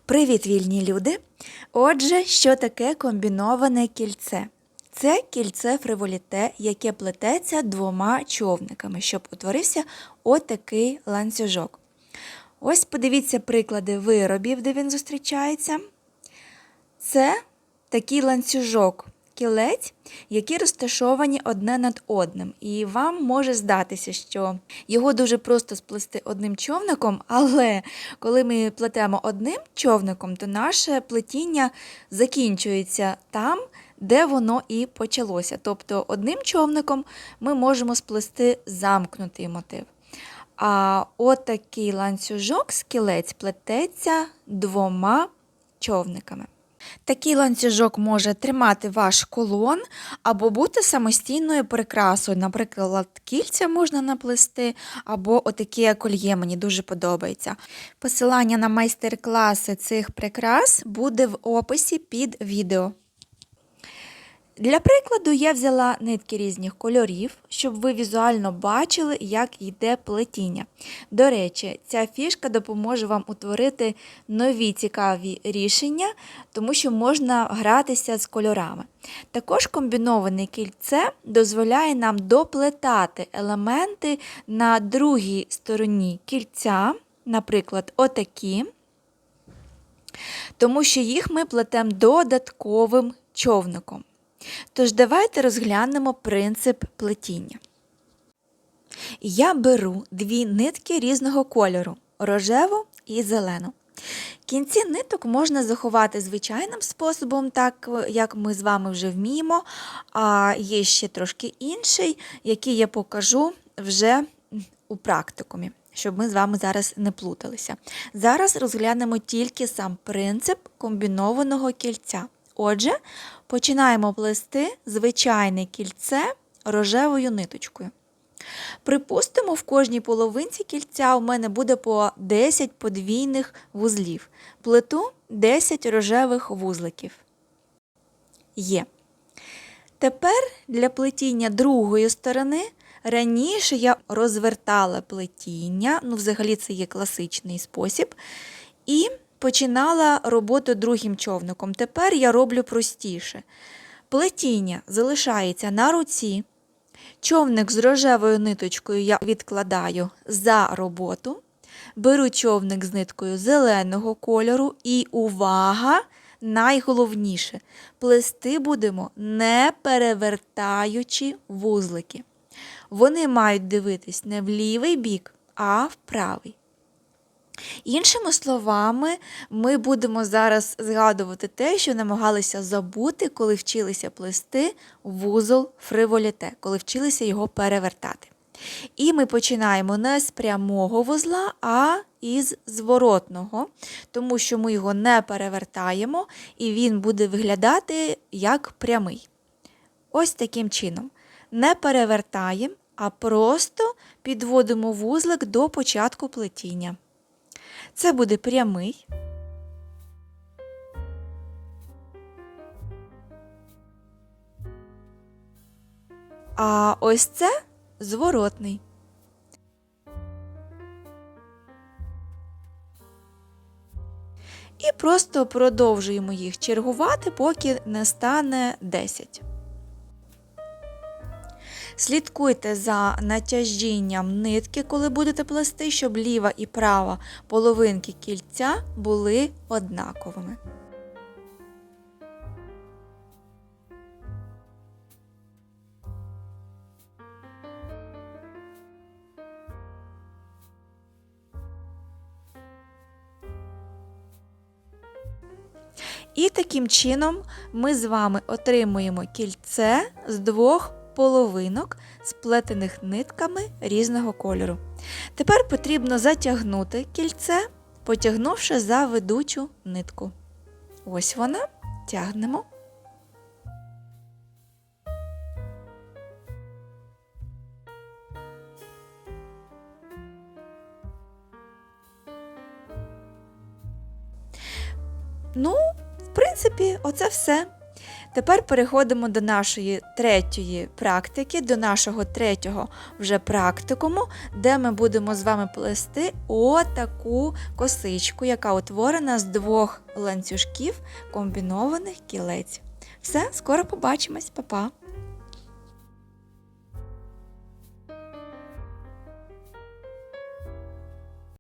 Привіт, вільні люди! Отже, що таке комбіноване кільце? Це кільце фриволіте, яке плететься двома човниками, щоб утворився отакий ланцюжок. Ось подивіться приклади виробів, де він зустрічається. Це такий ланцюжок, кілець, які розташовані одне над одним. І вам може здатися, що його дуже просто сплести одним човником, але коли ми плетемо одним човником, то наше плетіння закінчується там, де воно і почалося. Тобто одним човником ми можемо сплести замкнутий мотив. А отакий ланцюжок з кілець плететься двома човниками. Такий ланцюжок може тримати ваш кулон або бути самостійною прикрасою. Наприклад, кільця можна наплести, або отаке кольє мені дуже подобається. Посилання на майстер-класи цих прикрас буде в описі під відео. Для прикладу я взяла нитки різних кольорів, щоб ви візуально бачили, як йде плетіння. До речі, ця фішка допоможе вам утворити нові цікаві рішення, тому що можна гратися з кольорами. Також комбіноване кільце дозволяє нам доплетати елементи на другій стороні кільця, наприклад, отакі, тому що їх ми плетемо додатковим човником. Тож давайте розглянемо принцип плетіння. Я беру дві нитки різного кольору – рожеву і зелену. Кінці ниток можна заховати звичайним способом, так як ми з вами вже вміємо, а є ще трошки інший, який я покажу вже у практикумі, щоб ми з вами зараз не плуталися. Зараз розглянемо тільки сам принцип комбінованого кільця. Отже, починаємо плести звичайне кільце рожевою ниточкою. Припустимо, в кожній половинці кільця у мене буде по 10 подвійних вузлів. Плету 10 рожевих вузликів. Є. Тепер для плетіння другої сторони раніше я розвертала плетіння, взагалі це є класичний спосіб, і починала роботу другим човником. Тепер я роблю простіше. Плетіння залишається на руці. Човник з рожевою ниточкою я відкладаю за роботу. Беру човник з ниткою зеленого кольору і, увага, найголовніше, плести будемо не перевертаючи вузлики. Вони мають дивитись не в лівий бік, а в правий. Іншими словами, ми будемо зараз згадувати те, що намагалися забути, коли вчилися плести вузол фриволіте, коли вчилися його перевертати. І ми починаємо не з прямого вузла, а із зворотного, тому що ми його не перевертаємо, і він буде виглядати як прямий. Ось таким чином. Не перевертаємо, а просто підводимо вузлик до початку плетіння. Це буде прямий. А ось це зворотний. І просто продовжуємо їх чергувати, поки не стане 10. Слідкуйте за натяжінням нитки, коли будете плести, щоб ліва і права половинки кільця були однаковими. І таким чином ми з вами отримуємо кільце з двох половинок, сплетених нитками різного кольору. Тепер потрібно затягнути кільце, потягнувши за ведучу нитку. Ось вона, тягнемо. В принципі, оце все. Тепер переходимо до нашої третьої практики, до нашого третього вже практикуму, де ми будемо з вами плести отаку косичку, яка утворена з 2 ланцюжків комбінованих кілець. Все, скоро побачимось, па-па!